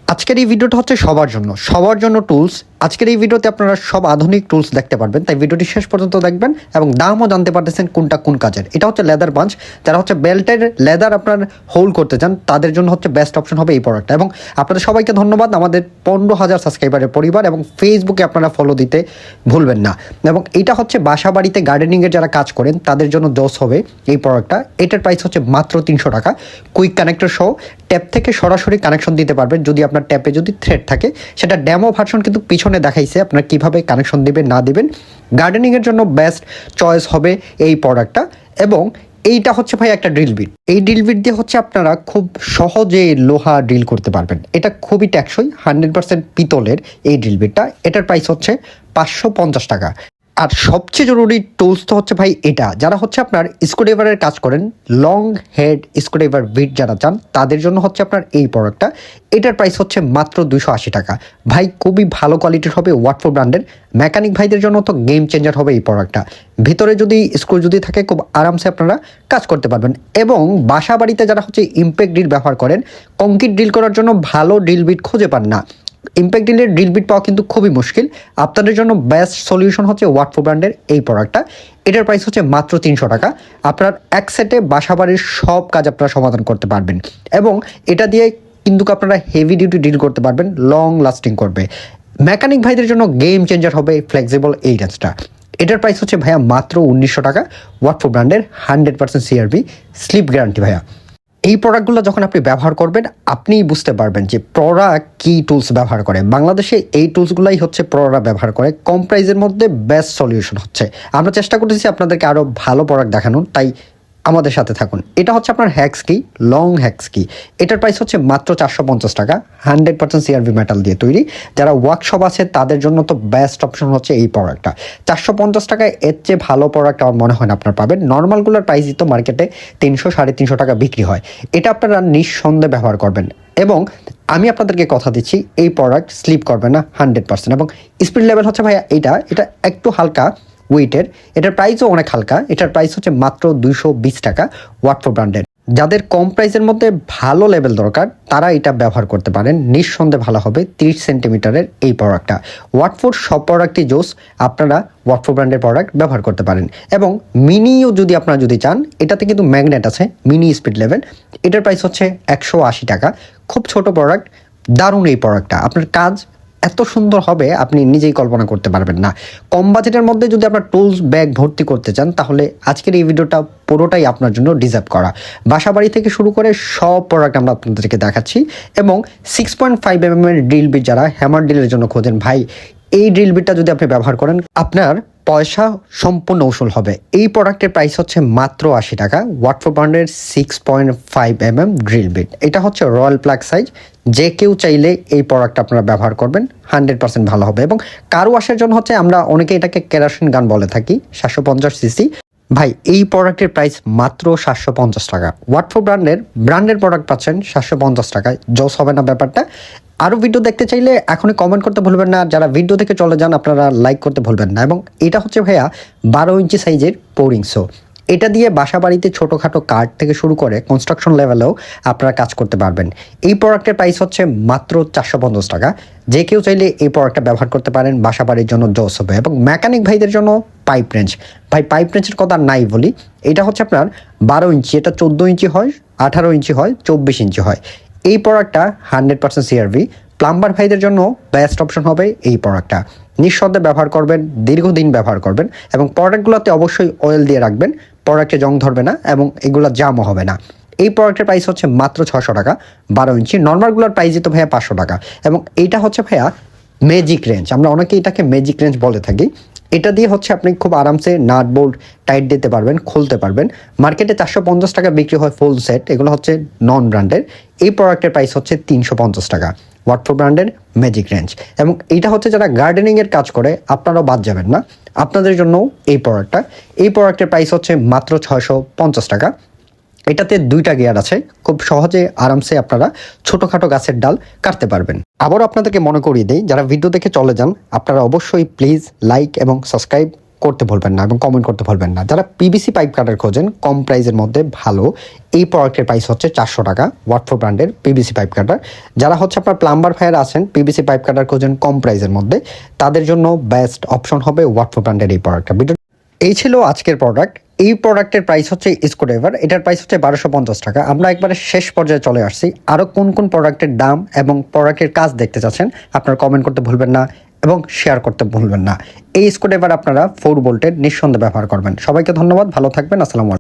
আজকের এই ভিডিওটা হচ্ছে সবার জন্য টুলস। আজকের এই ভিডিওতে আপনারা সব আধুনিক টুলস দেখতে পারবেন, তাই ভিডিওটি শেষ পর্যন্ত দেখবেন এবং দামও জানতে পারতেছেন কোনটা কোন কাজের। এটা হচ্ছে লেদার পাঞ্চ, যারা হচ্ছে বেল্টের লেদার আপনার হোল্ড করতে চান তাদের জন্য হচ্ছে বেস্ট অপশন হবে এই প্রোডাক্টটা। এবং আপনাদের সবাইকে ধন্যবাদ, আমাদের 15,000 সাবস্ক্রাইবারের পরিবার, এবং ফেসবুকে আপনারা ফলো দিতে ভুলবেন না। এবং এটা হচ্ছে বাসা বাড়িতে গার্ডেনিংয়ের যারা কাজ করেন তাদের জন্য জোস হবে এই প্রোডাক্টটা। এটার প্রাইস হচ্ছে মাত্র 300 টাকা। কুইক কানেক্টর সহ ট্যাপ থেকে সরাসরি কানেকশন দিতে পারবেন। যদি আপনার ট্যাপে যদি থ্রেড থাকে, সেটা ডেমো ভার্সন কিন্তু পিছনে দেখাইছে আপনার কিভাবে কানেকশন দিবেন না দিবেন। গার্ডেনিংয়ের জন্য বেস্ট চয়েস হবে এই প্রোডাক্টটা। এবং এইটা হচ্ছে ভাই একটা ড্রিল বিট। এই ড্রিল বিট দিয়ে হচ্ছে আপনারা খুব সহজে লোহা ড্রিল করতে পারবেন। এটা খুবই টেকসই, 100% পিতলের এই ড্রিল বিটটা। এটার প্রাইস হচ্ছে 550 টাকা। আর সবচেয়ে জরুরি টুলস তো হচ্ছে ভাই এটা, যারা হচ্ছে আপনার স্ক্রুড্রাইভারের কাজ করেন, লং হেড স্ক্রুড্রাইভার বিট যারা চান তাদের জন্য হচ্ছে আপনার এই প্রোডাক্টটা। এটার প্রাইস হচ্ছে মাত্র 280 টাকা। ভাই খুবই ভালো কোয়ালিটির হবে, ওয়াটফোর ব্র্যান্ডের। মেকানিক ভাইদের জন্য তো গেম চেঞ্জার হবে এই প্রোডাক্টটা। ভিতরে যদি স্ক্রু যদি থাকে, খুব আরামসে আপনারা কাজ করতে পারবেন। এবং বাসা বাড়িতে যারা হচ্ছে ইম্প্যাক্ট ড্রিল ব্যবহার করেন, কংক্রিট ড্রিল করার জন্য ভালো ড্রিল বিট খুঁজে পান না, ইম্প্যাক্ট ড্রিলের ড্রিল বিট পাওয়া কিন্তু খুবই মুশকিল। আপনাদের জন্য বেস্ট সলিউশন হচ্ছে ওয়াটফোর ব্র্যান্ডের এই প্রোডাক্টটা। এটার প্রাইস হচ্ছে মাত্র 300 টাকা। আপনার এক সেটে বাসাবাড়ির সব কাজ আপনারা সমাধান করতে পারবেন। এবং এটা দিয়ে কিন্তু আপনারা হেভি ডিউটি ড্রিল করতে পারবেন, লং লাস্টিং করবে। মেকানিক ভাইদের জন্য গেম চেঞ্জার হবে ফ্লেক্সিবল এই রেঞ্জটা। এটার প্রাইস হচ্ছে ভাইয়া মাত্র 1900 টাকা। ওয়াটফোর ব্র্যান্ডের 100% সিআরবি স্লিপ গ্যারান্টি ভাইয়া। এই প্রোডাক্টগুলো যখন আপনি ব্যবহার করবেন, আপনিই বুঝতে পারবেন যে প্রোডাক্ট কী টুলস ব্যবহার করে। বাংলাদেশে এই টুলসগুলাই হচ্ছে প্রোডাক্ট ব্যবহার করে, কম প্রাইসের মধ্যে বেস্ট সলিউশন হচ্ছে। আমরা চেষ্টা করতেছি আপনাদেরকে আরও ভালো প্রোডাক্ট দেখানোর, তাই আমাদের সাথে থাকুন। এটা হচ্ছে আপনার হ্যাক্স কি, লং হ্যাক্স কি। এটার প্রাইস হচ্ছে মাত্র 450 টাকা, 100% সিআরবি মেটাল দিয়ে তৈরি। যারা ওয়ার্কশপ আছে তাদের জন্য তো বেস্ট অপশন হচ্ছে এই প্রোডাক্টটা। 450 টাকায় এর চেয়ে ভালো প্রোডাক্ট আমার মনে হয় না আপনার পাবেন। নর্মালগুলোর প্রাইসই তো মার্কেটে 300 350 টাকা বিক্রি হয়। এটা আপনারা নিঃসন্দেহে ব্যবহার করবেন। এবং আমি আপনাদেরকে কথা দিচ্ছি, এই প্রোডাক্ট স্লিপ করবে না 100%। এবং স্পিড লেভেল হচ্ছে ভাইয়া এটা একটু হালকা ওয়েটের, এটার প্রাইসও অনেক হালকা। এটার প্রাইস হচ্ছে মাত্র 220 টাকা। ওয়াটফোর ব্র্যান্ডের যাদের কম প্রাইসের মধ্যে ভালো লেভেল দরকার, তারা এটা ব্যবহার করতে পারেন, নিঃসন্দেহে ভালো হবে। 30 সেন্টিমিটারের এই প্রোডাক্টটা। ওয়াটফোর সব প্রোডাক্টই জোস, আপনারা ওয়াটফোর ব্র্যান্ডের প্রোডাক্ট ব্যবহার করতে পারেন। এবং মিনিও যদি আপনারা যদি চান, এটাতে কিন্তু ম্যাগনেট আছে, মিনি স্পিড লেভেল। এটার প্রাইস হচ্ছে 180 টাকা। খুব ছোট প্রোডাক্ট, দারুণ এই প্রোডাক্টটা। আপনার কাজ এত সুন্দর হবে আপনি নিজেই কল্পনা করতে পারবেন না। কম বাজেটের মধ্যে যদি আপনার টুলস ব্যাগ ভর্তি করতে চান, তাহলে আজকের এই ভিডিওটা পুরোটাই আপনার জন্য ডিজার্ভ করা। বাসাবাড়ি থেকে শুরু করে সব প্রোডাক্ট আমরা আপনাদেরকে দেখাচ্ছি। এবং 6.5 mm এর ড্রিল বিট যারা হ্যামার ড্রিলের জন্য খোঁজেন, ভাই এই ড্রিল বিটটা যদি আপনি ব্যবহার করেন, আপনার পয়সা সম্পূর্ণ উসুল হবে। এই প্রোডাক্টের প্রাইস হচ্ছে মাত্র 80 টাকা। ওয়াটফোর ব্র্যান্ডের 6.5 mm ড্রিল বিট। এটা হচ্ছে রয়্যাল প্লাগ সাইজ। যে কেউ চাইলে এই প্রোডাক্ট আপনারা ব্যবহার করবেন, 100% ভালো হবে। এবং কারো ওয়াশের জন্য হচ্ছে আমরা অনেকে এটাকে কেরোসিন গান বলে থাকি, 750 সিসি। ভাই এই প্রোডাক্টের প্রাইস মাত্র 750 টাকা। ওয়াটফোর ব্র্যান্ডের প্রোডাক্ট পাচ্ছেন 750 টাকায়। জোস হবে না ব্যাপারটা? আরও ভিডিও দেখতে চাইলে এখনই কমেন্ট করতে ভুলবেন না। যারা ভিডিও থেকে চলে যান, আপনারা লাইক করতে ভুলবেন না। এবং এটা হচ্ছে ভাইয়া 12 ইঞ্চি সাইজের পোরিং সো। এটা দিয়ে বাসা বাড়িতে ছোটোখাটো কাঠ থেকে শুরু করে কনস্ট্রাকশন লেভেলেও আপনারা কাজ করতে পারবেন। এই প্রোডাক্টের প্রাইস হচ্ছে মাত্র 450 টাকা। যে কেউ চাইলে এই প্রোডাক্টটা ব্যবহার করতে পারেন, বাসা বাড়ির জন্য জোস হবে। এবং মেকানিক ভাইদের জন্য পাইপ রেঞ্জ, ভাই পাইপ রেঞ্জের কথা নাই বলি। এটা হচ্ছে আপনার 12 ইঞ্চি, এটা 14 ইঞ্চি হয়, 18 ইঞ্চি হয়, 24 ইঞ্চি হয়। এই প্রোডাক্টটা 100% সিআরভি। প্লাম্বার ভাইদের জন্য বেস্ট অপশন হবে এই প্রোডাক্টটা। নিঃসন্দেহে ব্যবহার করবেন, দীর্ঘদিন ব্যবহার করবেন। এবং প্রোডাক্টগুলোতে অবশ্যই অয়েল দিয়ে রাখবেন, প্রোডাক্টে জং ধরবে না এবং এগুলো জামও হবে না। এই প্রোডাক্টের প্রাইস হচ্ছে মাত্র 600 টাকা। 12 ইঞ্চি নর্মালগুলোর প্রাইস তো ভাইয়া 500 টাকা। এবং এইটা হচ্ছে ভাইয়া ম্যাজিক রেঞ্জ, আমরা অনেকেই এটাকে ম্যাজিক রেঞ্জ বলে থাকি। এটা দিয়ে হচ্ছে আপনি খুব আরামসে নাট বোল্ট টাইট দিতে পারবেন, খুলতে পারবেন। মার্কেটে 450 টাকা বিক্রি হয় ফুল সেট, এগুলো হচ্ছে নন ব্র্যান্ডের। এই প্রোডাক্টের প্রাইস হচ্ছে 350 টাকা। ওয়াটফোর ব্র্যান্ডের ম্যাজিক রেঞ্জ। এবং এইটা হচ্ছে যারা গার্ডেনিংয়ের কাজ করে, আপনারাও বাদ যাবেন না, আপনাদের জন্য এই প্রোডাক্টটা। এই প্রোডাক্টের প্রাইস হচ্ছে মাত্র 650 টাকা। এটাতে 2টা গিয়ার আছে, খুব সহজে আরামসে আপনারা ছোটোখাটো গাছের ডাল কাটতে পারবেন। আবারও আপনাদেরকে মনে করিয়ে দেই, যারা ভিডিও দেখে চলে যান, আপনারা অবশ্যই প্লিজ লাইক এবং সাবস্ক্রাইব করতে ভুলবেন না এবং কমেন্ট করতে ভুলবেন না। যারা পিভিসি পাইপ কাটার খোঁজেন কম প্রাইসের মধ্যে ভালো, এই প্রোডাক্টের প্রাইস হচ্ছে 400 টাকা, ওয়াটফোর ব্র্যান্ডের পিভিসি পাইপ কাটার। যারা হচ্ছে আপনার প্লাম্বার ভাইয়ের আছেন পিভিসি পাইপ কাটার খোঁজেন কম প্রাইসের মধ্যে, তাদের জন্য বেস্ট অপশন হবে ওয়াটফোর ব্র্যান্ডের এই প্রোডাক্টটা। এই ছিল আজকের প্রোডাক্ট। এই প্রোডাক্টের প্রাইস হচ্ছে স্ক্রুড্রাইভার, এটার প্রাইস হচ্ছে 1250 টাকা। আমরা একবারে শেষ পর্যায়ে চলে আসছি। আরও কোন কোন প্রোডাক্টের দাম এবং প্রোডাক্টের কাজ দেখতে চাচ্ছেন আপনারা কমেন্ট করতে ভুলবেন না এবং শেয়ার করতে ভুলবেন না। এই স্ক্রুড্রাইভার আপনারা 4 ভোল্টের নিঃসন্দেহে ব্যবহার করবেন। সবাইকে ধন্যবাদ, ভালো থাকবেন, আসসালামু আলাইকুম।